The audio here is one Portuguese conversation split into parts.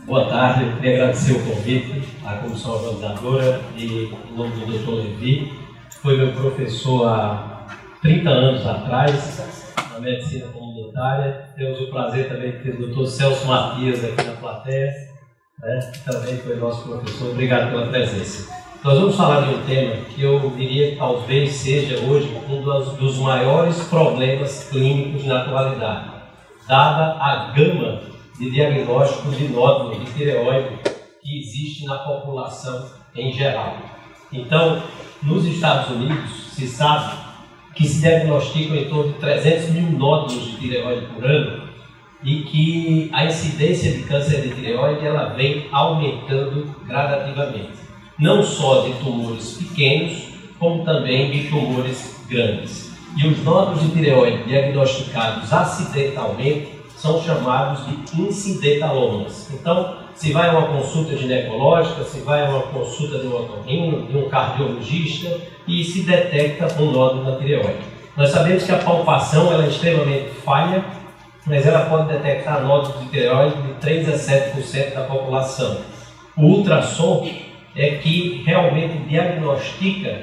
Boa tarde, eu queria agradecer o convite à comissão organizadora e em nome do Dr. Levi. Foi meu professor há 30 anos atrás, na medicina comunitária. Temos o prazer também de ter o Dr. Celso Matias aqui na plateia, que também foi nosso professor. Obrigado pela presença. Nós vamos falar de um tema que eu diria que talvez seja hoje um dos maiores problemas clínicos na atualidade, dada a gama de diagnósticos de nódulos de tireoide que existe na população em geral. Então, nos Estados Unidos, se sabe que se diagnosticam em torno de 300 mil nódulos de tireoide por ano e que a incidência de câncer de tireoide ela vem aumentando gradativamente. Não só de tumores pequenos, como também de tumores grandes. E os nódulos de tireoide diagnosticados acidentalmente são chamados de incidentalomas. Então, se vai a uma consulta ginecológica, se vai a uma consulta de um otorrino, de um cardiologista, e se detecta um nódulo na tireoide. Nós sabemos que a palpação ela é extremamente falha, mas ela pode detectar nódulos de tireoide de 3 a 7% da população. O ultrassom é que realmente diagnostica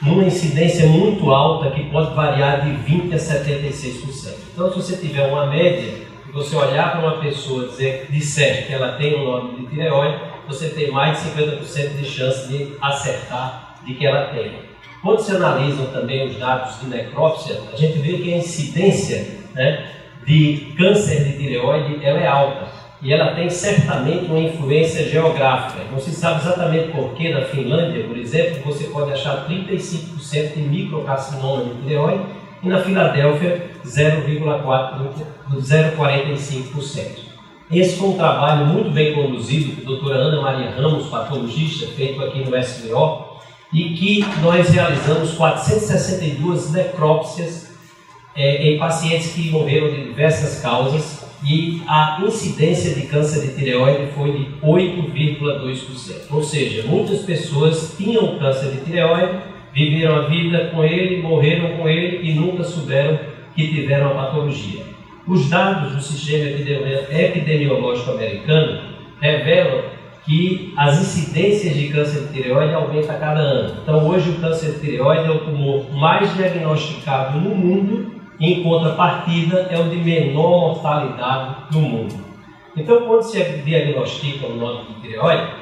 numa incidência muito alta que pode variar de 20 a 76%. Então, se você tiver uma média, e você olhar para uma pessoa e disser que ela tem um nódulo de tireoide, você tem mais de 50% de chance de acertar de que ela tem. Quando se analisam também os dados de necrópsia, a gente vê que a incidência de câncer de tireoide ela é alta. E ela tem certamente uma influência geográfica. Não se sabe exatamente porquê na Finlândia, por exemplo, você pode achar 35% de microcarcinoma de tireoide e na Filadélfia 0,45%. Esse foi um trabalho muito bem conduzido pela doutora Ana Maria Ramos, patologista, feito aqui no SBO, e que nós realizamos 462 necrópsias em pacientes que morreram de diversas causas. E a incidência de câncer de tireoide foi de 8,2%. Ou seja, muitas pessoas tinham câncer de tireoide, viveram a vida com ele, morreram com ele e nunca souberam que tiveram a patologia. Os dados do Sistema Epidemiológico Americano revelam que as incidências de câncer de tireoide aumentam a cada ano. Então, hoje o câncer de tireoide é o tumor mais diagnosticado no mundo. Em contrapartida, é o de menor mortalidade do mundo. Então, quando se diagnostica um nódulo de tireoide,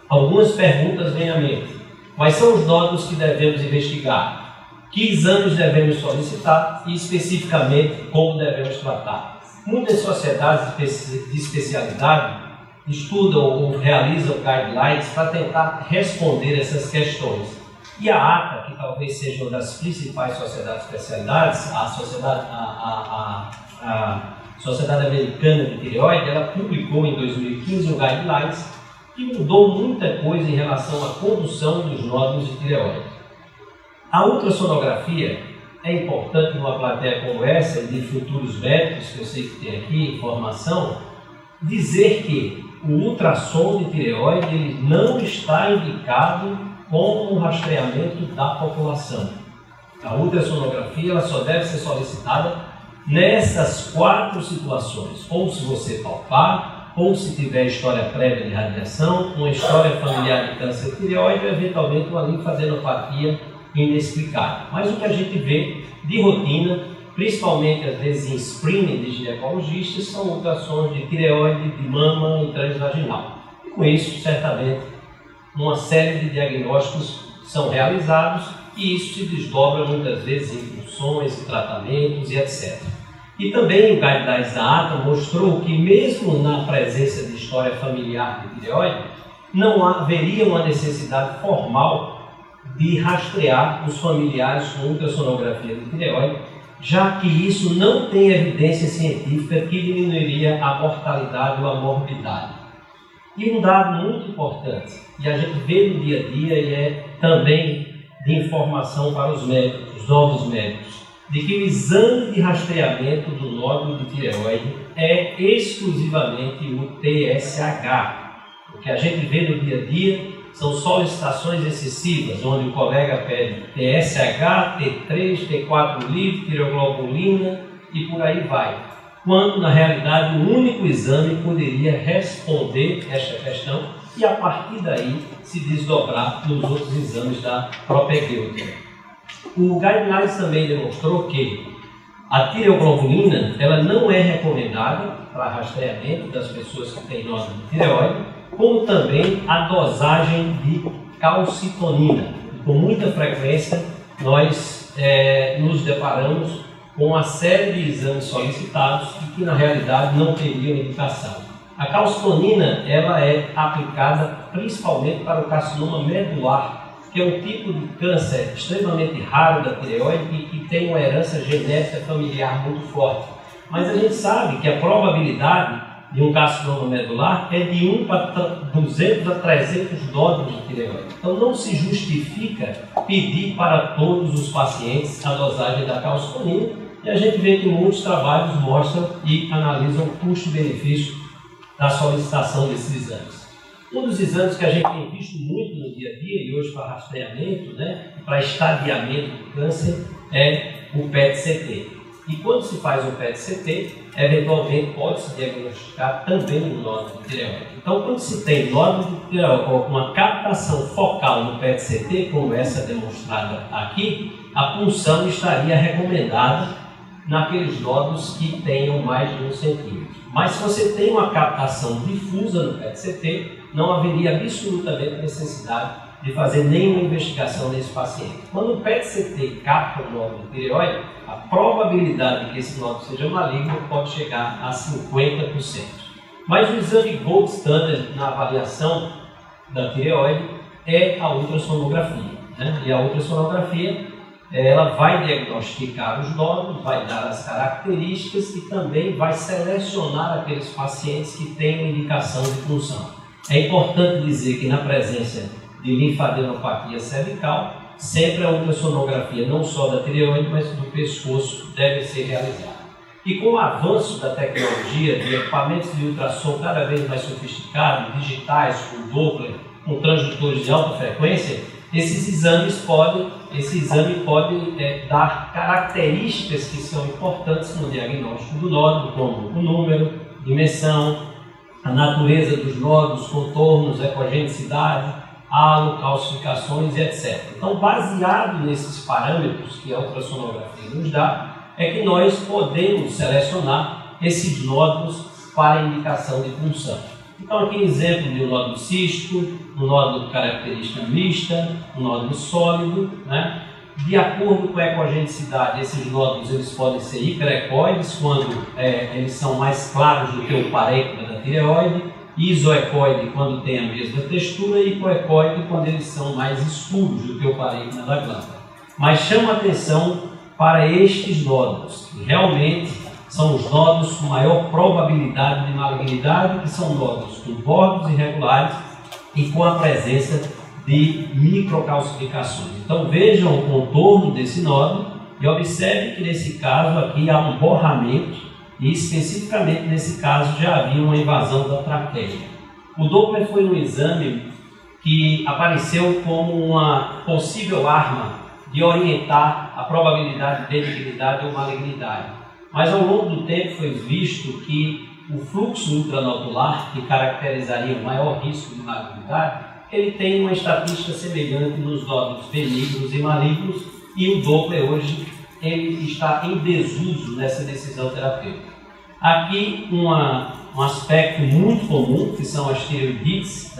algumas perguntas vêm à mente. Quais são os nódulos que devemos investigar? Que exames devemos solicitar? E, especificamente, como devemos tratar? Muitas sociedades de especialidade estudam ou realizam guidelines para tentar responder essas questões. E a ATA, que talvez seja uma das principais sociedades de especialidades, a Sociedade Americana de Tireoide, ela publicou em 2015 um guidelines que mudou muita coisa em relação à condução dos nódulos de tireoide. A ultrassonografia é importante numa plateia como essa e de futuros médicos, que eu sei que tem aqui informação, dizer que o ultrassom de tireoide ele não está indicado como um rastreamento da população. A ultrassonografia ela só deve ser solicitada nessas 4 situações, ou se você palpar, ou se tiver história prévia de radiação, uma história familiar de câncer de tireoide ou eventualmente uma linfadenopatia inexplicável. Mas o que a gente vê de rotina, principalmente às vezes em screening de ginecologistas, são ultrassons de tireoide, de mama e transvaginal. E com isso, certamente, uma série de diagnósticos são realizados e isso se desdobra muitas vezes em funções, tratamentos e etc. E também o guidelines da ATA mostrou que mesmo na presença de história familiar de tireoide, não haveria uma necessidade formal de rastrear os familiares com ultrassonografia de tireoide, já que isso não tem evidência científica que diminuiria a mortalidade ou a morbidade. E um dado muito importante, e a gente vê no dia a dia e é também de informação para os médicos, os novos médicos, de que o exame de rastreamento do nódulo de tireoide é exclusivamente o TSH. O que a gente vê no dia a dia são solicitações excessivas, onde o colega pede TSH, T3, T4 livre, tireoglobulina e por aí vai. quando na realidade um único exame poderia responder esta questão e a partir daí se desdobrar nos outros exames da propedêutica. O Guidelines também demonstrou que a tireoglobulina ela não é recomendada para rastreamento das pessoas que têm nódulo de tireoide, como também a dosagem de calcitonina. Com muita frequência nós nos deparamos com uma série de exames solicitados e que na realidade não teriam indicação. A calcitonina ela é aplicada principalmente para o carcinoma medular, que é um tipo de câncer extremamente raro da tireoide e que tem uma herança genética familiar muito forte. Mas a gente sabe que a probabilidade de um carcinoma medular é de 1 para 200 a 300 nódulos de tireoide. Então não se justifica pedir para todos os pacientes a dosagem da calcitonina e a gente vê que muitos trabalhos mostram e analisam o custo-benefício da solicitação desses exames. Um dos exames que a gente tem visto muito no dia a dia e hoje para rastreamento, para estadiamento do câncer, é o PET-CT. E quando se faz o PET-CT, eventualmente pode-se diagnosticar também um nódulo de tireoide. Então, quando se tem nódulo de tireoide com uma captação focal no PET-CT, como essa demonstrada aqui, a punção estaria recomendada naqueles nódulos que tenham mais de 1 centímetro. Mas se você tem uma captação difusa no PET-CT, não haveria absolutamente necessidade de fazer nenhuma investigação nesse paciente. Quando o PET-CT capta o nódulo de tireoide, a probabilidade de que esse nódulo seja maligno pode chegar a 50%. Mas o exame gold standard na avaliação da tireoide é a ultrassonografia. E a ultrassonografia ela vai diagnosticar os nódulos, vai dar as características e também vai selecionar aqueles pacientes que têm indicação de punção. É importante dizer que na presença de linfadenopatia cervical, sempre a ultrassonografia não só da tireoide, mas do pescoço deve ser realizada. E com o avanço da tecnologia de equipamentos de ultrassom cada vez mais sofisticados, digitais, com Doppler, com transdutores de alta frequência, esse exame pode dar características que são importantes no diagnóstico do nódulo, como o número, dimensão, a natureza dos nódulos, contornos, ecogenicidade, halo, calcificações e etc. Então, baseado nesses parâmetros que a ultrassonografia nos dá, é que nós podemos selecionar esses nódulos para indicação de punção. Então, aqui exemplo de um nódulo cístico, um nódulo de característica mista, um nódulo sólido, De acordo com a ecogenicidade, esses nódulos eles podem ser hiperecoides, quando eles são mais claros do que o parênquima da tireoide, isoecoide, quando tem a mesma textura, e hipoecoide, quando eles são mais escuros do que o parênquima da glândula. Mas chama atenção para estes nódulos, que realmente são os nódulos com maior probabilidade de malignidade, que são nódulos com bordos irregulares e com a presença de microcalcificações. Então vejam o contorno desse nódulo e observe que nesse caso aqui há um borramento e especificamente nesse caso já havia uma invasão da traqueia. O Doppler foi um exame que apareceu como uma possível arma de orientar a probabilidade de benignidade ou malignidade. Mas ao longo do tempo foi visto que o fluxo ultranodular, que caracterizaria o maior risco de malignidade, ele tem uma estatística semelhante nos nódulos benignos e malignos, e o Doppler hoje ele está em desuso nessa decisão terapêutica. Aqui um aspecto muito comum, que são as tireoidites,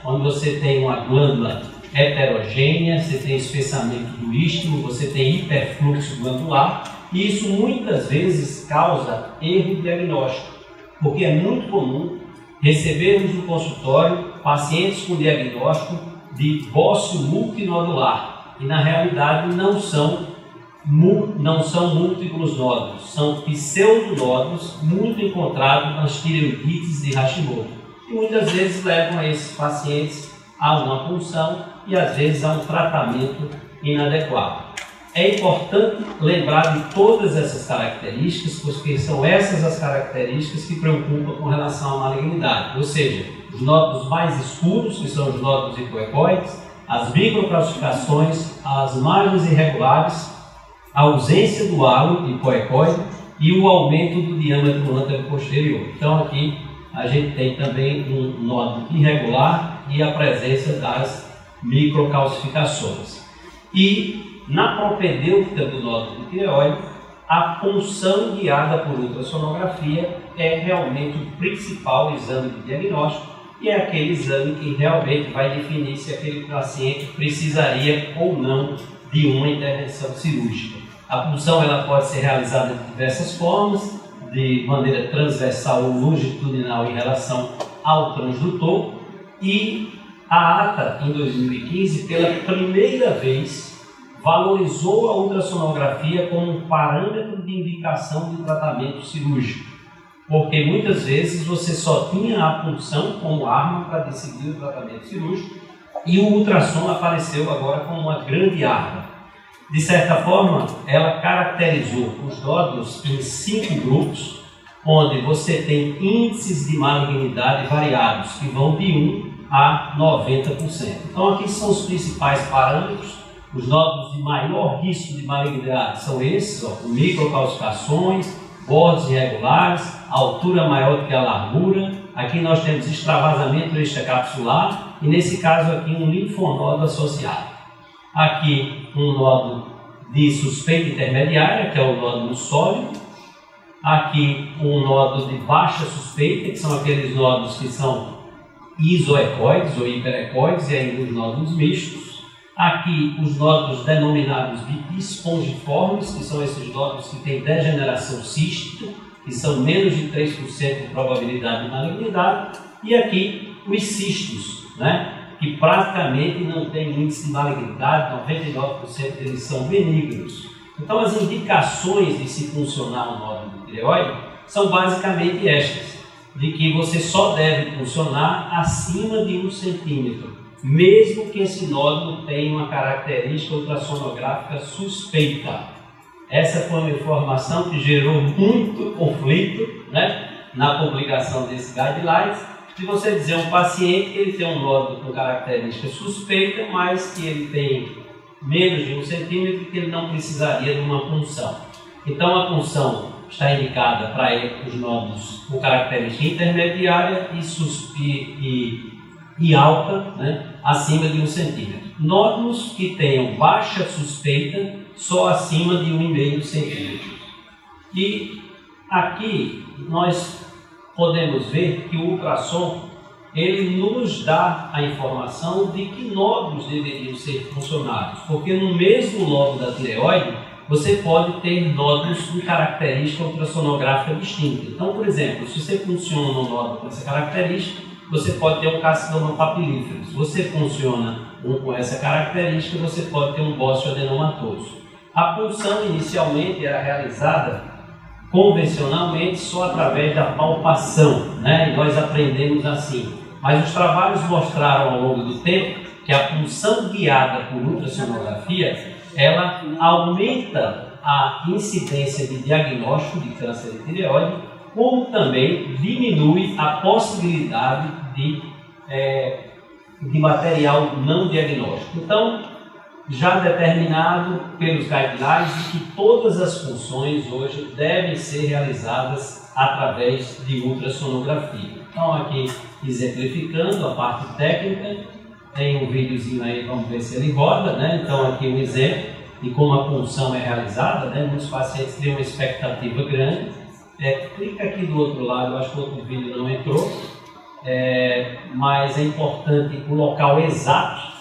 onde você tem uma glândula heterogênea, você tem espessamento do istmo, você tem hiperfluxo glandular, e isso muitas vezes causa erro diagnóstico, porque é muito comum recebermos no consultório pacientes com diagnóstico de bócio multinodular, e na realidade não são múltiplos nódulos, são pseudonódulos muito encontrados nas tireoidites de Hashimoto, e muitas vezes levam a esses pacientes a uma punção e às vezes a um tratamento inadequado. É importante lembrar de todas essas características, porque são essas as características que preocupam com relação à malignidade, ou seja, os nódulos mais escuros, que são os nódulos hipoecoides, as microcalcificações, as margens irregulares, a ausência do halo hipoecoide e o aumento do diâmetro antero-posterior. Então aqui a gente tem também um nódulo irregular e a presença das microcalcificações. E na propedêutica do nódulo de tireoide, a punção guiada por ultrassonografia é realmente o principal exame de diagnóstico e é aquele exame que realmente vai definir se aquele paciente precisaria ou não de uma intervenção cirúrgica. A punção ela pode ser realizada de diversas formas, de maneira transversal ou longitudinal em relação ao transdutor, e a ATA, em 2015, pela primeira vez, valorizou a ultrassonografia como um parâmetro de indicação de tratamento cirúrgico, porque muitas vezes você só tinha a punção como arma para decidir o tratamento cirúrgico e o ultrassom apareceu agora como uma grande arma. De certa forma, ela caracterizou os nódulos em 5 grupos, onde você tem índices de malignidade variados, que vão de 1 a 90%. Então aqui são os principais parâmetros. Os nódulos de maior risco de malignidade são esses, com microcalcificações, bordes irregulares, altura maior do que a largura. Aqui nós temos extravasamento extracapsular e nesse caso aqui um linfonodo associado. Aqui um nódulo de suspeita intermediária, que é o nódulo sólido. Aqui um nódulo de baixa suspeita, que são aqueles nódulos que são isoecoides ou hiperecoides e ainda os nódulos mistos. Aqui os nódulos denominados de espongiformes, que são esses nódulos que têm degeneração cística, que são menos de 3% de probabilidade de malignidade. E aqui os cistos, que praticamente não tem índice de malignidade, 99% deles são benignos. Então as indicações de se funcionar o nódulo de tireoide são basicamente estas, de que você só deve funcionar acima de 1 centímetro, mesmo que esse nódulo tenha uma característica ultrassonográfica suspeita. Essa foi uma informação que gerou muito conflito na publicação desse guidelines, de você dizer a um paciente que ele tem um nódulo com característica suspeita, mas que ele tem menos de 1 centímetro e que ele não precisaria de uma punção. Então a punção está indicada para os nódulos com característica intermediária e alta, acima de 1 centímetro. Nódulos que tenham baixa suspeita, só acima de 1,5 centímetro. E aqui nós podemos ver que o ultrassom ele nos dá a informação de que nódulos deveriam ser funcionados, porque no mesmo lobo da tireoide você pode ter nódulos com característica ultrassonográfica distinta. Então, por exemplo, se você funciona um nódulo com essa característica, você pode ter um carcinoma papilífero. Se você funciona um com essa característica, você pode ter um bócio adenomatoso. A punção inicialmente era realizada convencionalmente só através da palpação, e nós aprendemos assim. Mas os trabalhos mostraram ao longo do tempo que a punção guiada por ultrassonografia ela aumenta a incidência de diagnóstico de câncer de tireoide, como também diminui a possibilidade de material não diagnóstico. Então, já determinado pelos guidelines de que todas as funções hoje devem ser realizadas através de ultrassonografia. Então, aqui exemplificando a parte técnica, tem um videozinho aí, vamos ver se ele roda, Então, aqui um exemplo de como a punção é realizada, Muitos pacientes têm uma expectativa grande. Clica aqui do outro lado, eu acho que o outro vídeo não entrou, mas é importante o local exato,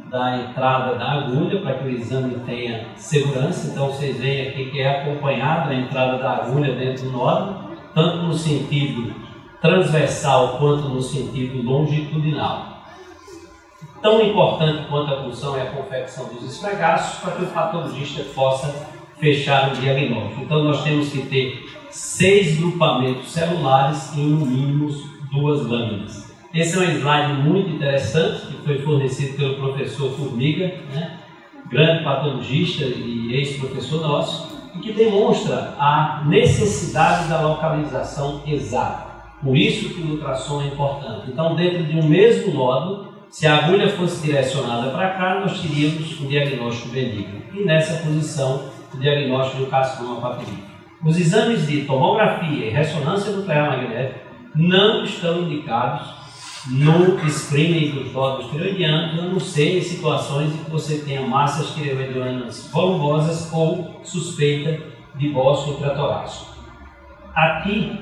da entrada da agulha para que o exame tenha segurança. Então vocês veem aqui que é acompanhada a entrada da agulha dentro do nódulo, tanto no sentido transversal quanto no sentido longitudinal. Tão importante quanto a punção é a confecção dos esfregaços para que o patologista possa fechar o diagnóstico. Então nós temos que ter 6 grupamentos celulares em no mínimo 2 lâminas. Esse é um slide muito interessante que foi fornecido pelo professor Formiga, grande patologista e ex-professor nosso, e que demonstra a necessidade da localização exata. Por isso que o ultrassom é importante. Então, dentro de um mesmo nódulo, se a agulha fosse direcionada para cá, nós teríamos um diagnóstico benigno. E nessa posição, o diagnóstico do carcinoma papilífero. Os exames de tomografia e ressonância nuclear magnética não estão indicados no screening dos nódulos tireoidianos, a não ser em situações em que você tenha massas tireoidianas volumosas ou suspeita de bócio intratorácico. Aqui,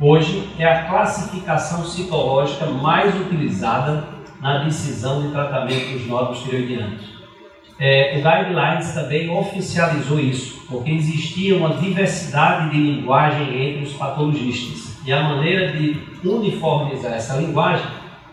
hoje, é a classificação citológica mais utilizada na decisão de tratamento dos nódulos tireoidianos. O Guidelines também oficializou isso, porque existia uma diversidade de linguagem entre os patologistas. E a maneira de uniformizar essa linguagem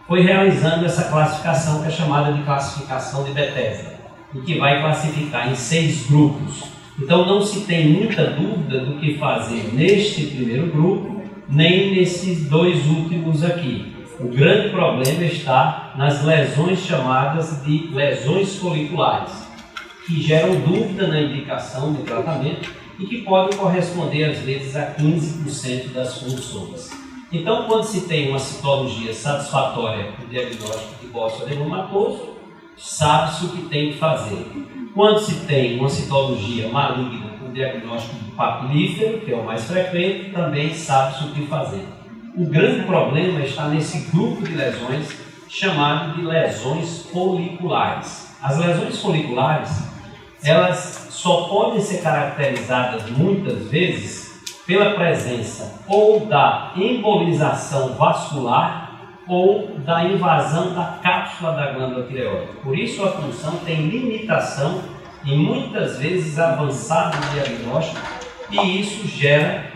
foi realizando essa classificação, que é chamada de classificação de Bethesda, e que vai classificar em 6 grupos. Então não se tem muita dúvida do que fazer neste primeiro grupo, nem nesses 2 últimos aqui. O grande problema está nas lesões chamadas de lesões foliculares, que geram dúvida na indicação de tratamento e que podem corresponder às vezes a 15% das funções. Então, quando se tem uma citologia satisfatória para o diagnóstico de bócio adenomatoso, sabe-se o que tem que fazer. Quando se tem uma citologia maligna para o diagnóstico do papilífero, que é o mais frequente, também sabe-se o que fazer. O grande problema está nesse grupo de lesões chamado de lesões foliculares. As lesões foliculares, elas só podem ser caracterizadas muitas vezes pela presença ou da embolização vascular ou da invasão da cápsula da glândula tireoide. Por isso a função tem limitação e muitas vezes avançada no diagnóstico, e isso gera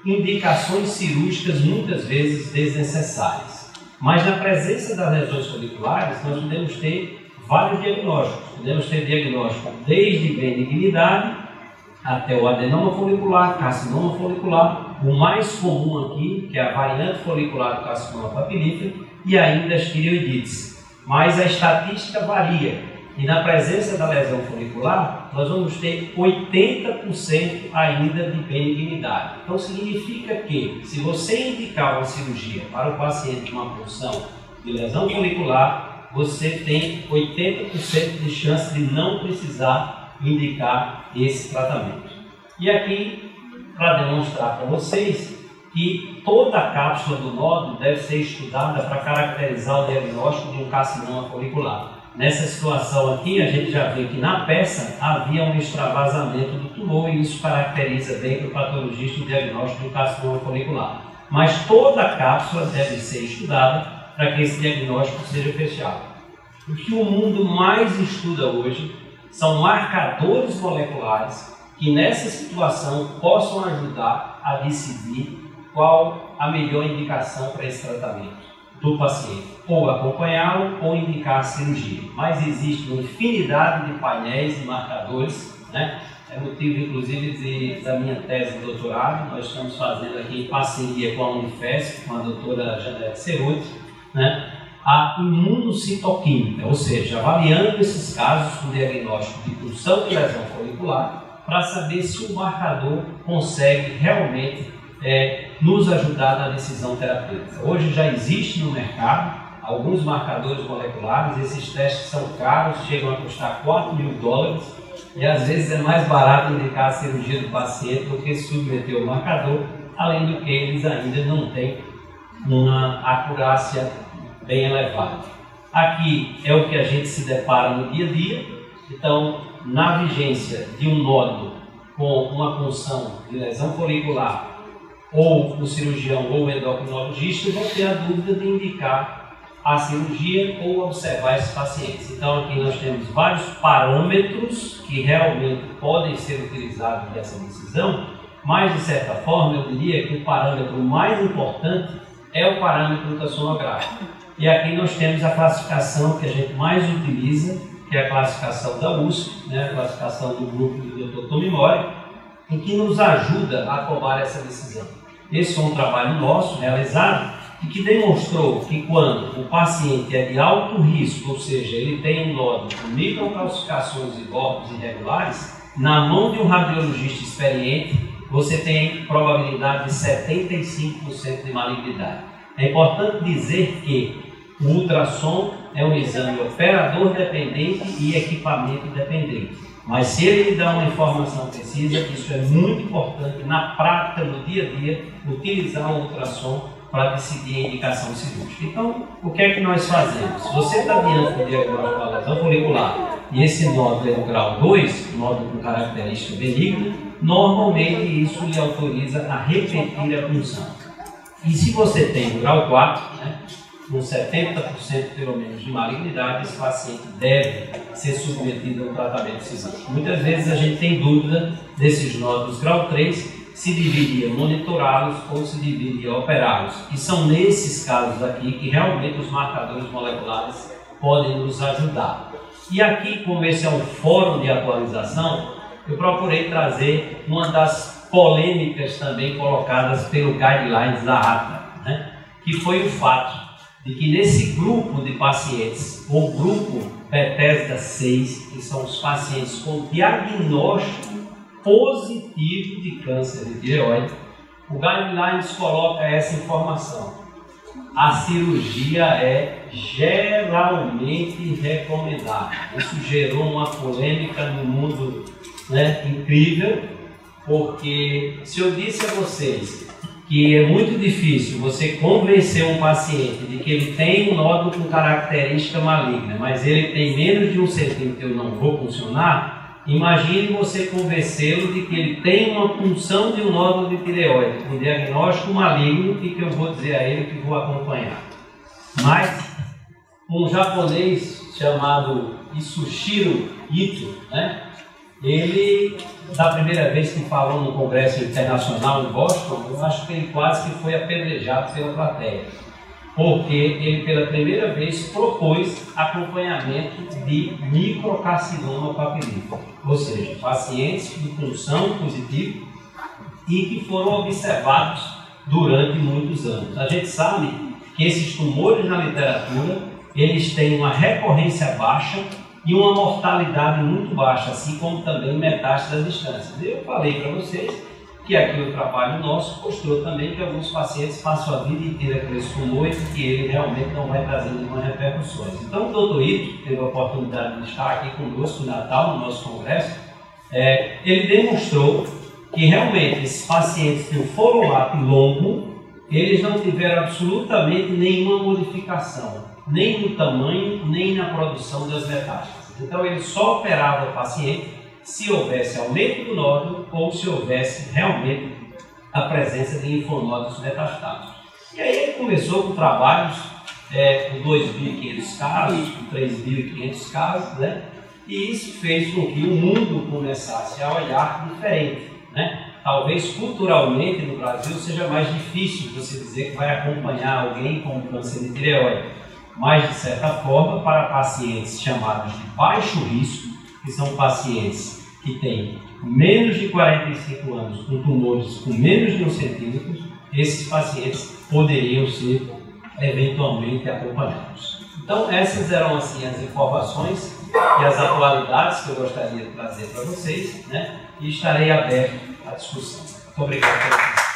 indicações cirúrgicas muitas vezes desnecessárias. Mas na presença das lesões foliculares, nós podemos ter vários diagnósticos. Podemos ter diagnóstico desde benignidade até o adenoma folicular, carcinoma folicular, o mais comum aqui, que é a variante folicular do carcinoma papilífero, e ainda as tireoidites. Mas a estatística varia. E na presença da lesão folicular, nós vamos ter 80% ainda de benignidade. Então significa que, se você indicar uma cirurgia para o paciente com uma porção de lesão folicular, você tem 80% de chance de não precisar indicar esse tratamento. E aqui, para demonstrar para vocês que toda a cápsula do nódulo deve ser estudada para caracterizar o diagnóstico de um carcinoma folicular. Nessa situação aqui, a gente já vê que na peça havia um extravasamento do tumor, e isso caracteriza bem para o patologista o diagnóstico do carcinoma folicular. Mas toda a cápsula deve ser estudada para que esse diagnóstico seja fechado. O que o mundo mais estuda hoje são marcadores moleculares que nessa situação possam ajudar a decidir qual a melhor indicação para esse tratamento do paciente, ou acompanhá-lo ou indicar a cirurgia. Mas existe uma infinidade de painéis e marcadores, né? É motivo inclusive da minha tese de doutorado. Nós estamos fazendo aqui em parceria com a Unifesp, com a doutora Janete Ceruti, né? A imunocitoquímica, ou seja, avaliando esses casos com diagnóstico de pulsão de lesão folicular, para saber se o marcador consegue realmente nos ajudar na decisão terapêutica. Hoje já existe no mercado alguns marcadores moleculares. Esses testes são caros, chegam a custar $4.000, e às vezes é mais barato indicar a cirurgia do paciente do que submeter o marcador, além do que eles ainda não têm uma acurácia bem elevada. Aqui é o que a gente se depara no dia a dia. Então, na vigência de um nódulo com uma punção de lesão folicular, ou o cirurgião ou o endocrinologista vão ter a dúvida de indicar a cirurgia ou observar esses pacientes. Então aqui nós temos vários parâmetros que realmente podem ser utilizados nessa decisão, mas de certa forma eu diria que o parâmetro mais importante é o parâmetro ultrassonográfico. E aqui nós temos a classificação que a gente mais utiliza, que é a classificação da USP, né, a classificação do grupo do Dr. Tomimori, em que nos ajuda a tomar essa decisão. Esse foi um trabalho nosso realizado e que demonstrou que quando o paciente é de alto risco, ou seja, ele tem um nódulo com microcalcificações e bordos irregulares, na mão de um radiologista experiente, você tem probabilidade de 75% de malignidade. É importante dizer que o ultrassom é um exame operador dependente e equipamento dependente. Mas se ele lhe dá uma informação precisa, isso é muito importante na prática, no dia a dia, utilizar o ultrassom para decidir a indicação cirúrgica. Então, o que é que nós fazemos? Se você está diante do diagnóstico da lesão folicular e esse nódulo é no grau 2, nódulo com característica benigna, normalmente isso lhe autoriza a repetir a punção. E se você tem o grau 4, com 70% pelo menos de malignidade, esse paciente deve ser submetido a um tratamento cirúrgico. Muitas vezes a gente tem dúvida desses nódulos grau 3, se deveria monitorá-los ou se deveria operá-los. E são nesses casos aqui que realmente os marcadores moleculares podem nos ajudar. E aqui, como esse é um fórum de atualização, eu procurei trazer uma das polêmicas também colocadas pelo Guidelines da ATA, que foi o fato de que nesse grupo de pacientes, o grupo Bethesda 6, que são os pacientes com diagnóstico positivo de câncer de tireoide, o Guidelines coloca essa informação. A cirurgia é geralmente recomendada. Isso gerou uma polêmica no mundo incrível, porque se eu disse a vocês que é muito difícil você convencer um paciente de que ele tem um nódulo com característica maligna, mas ele tem menos de 1 centímetro, eu não vou funcionar, imagine você convencê-lo de que ele tem uma punção de um nódulo de tireoide, um diagnóstico maligno, e que eu vou dizer a ele que vou acompanhar. Mas um japonês chamado Isushiro Ito, ele, da primeira vez que falou no Congresso Internacional em Boston, eu acho que ele quase que foi apedrejado pela plateia, porque ele pela primeira vez propôs acompanhamento de microcarcinoma papilífero, ou seja, pacientes com punção positiva e que foram observados durante muitos anos. A gente sabe que esses tumores na literatura, eles têm uma recorrência baixa e uma mortalidade muito baixa, assim como também metástases à distância. Eu falei para vocês que aqui o trabalho nosso mostrou também que alguns pacientes passam a vida inteira com esse tumor e que ele realmente não vai trazer nenhuma repercussões. Então o Dr. Ito teve a oportunidade de estar aqui conosco no Natal, no nosso congresso. Ele demonstrou que realmente esses pacientes que o follow-up longo, eles não tiveram absolutamente nenhuma modificação, nem no tamanho, nem na produção das metástases. Então ele só operava o paciente se houvesse aumento do nódulo ou se houvesse realmente a presença de linfonódulos metastáticos. E aí ele começou com trabalhos com 2.500 casos, com 3.500 casos, e isso fez com que o mundo começasse a olhar diferente, Talvez culturalmente no Brasil seja mais difícil você dizer que vai acompanhar alguém com câncer de tireoide, mas de certa forma para pacientes chamados de baixo risco, que são pacientes que têm menos de 45 anos com tumores com menos de 1 centímetro, esses pacientes poderiam ser eventualmente acompanhados. Então essas eram assim as informações e as atualidades que eu gostaria de trazer para vocês, e estarei aberto à discussão. Muito obrigado.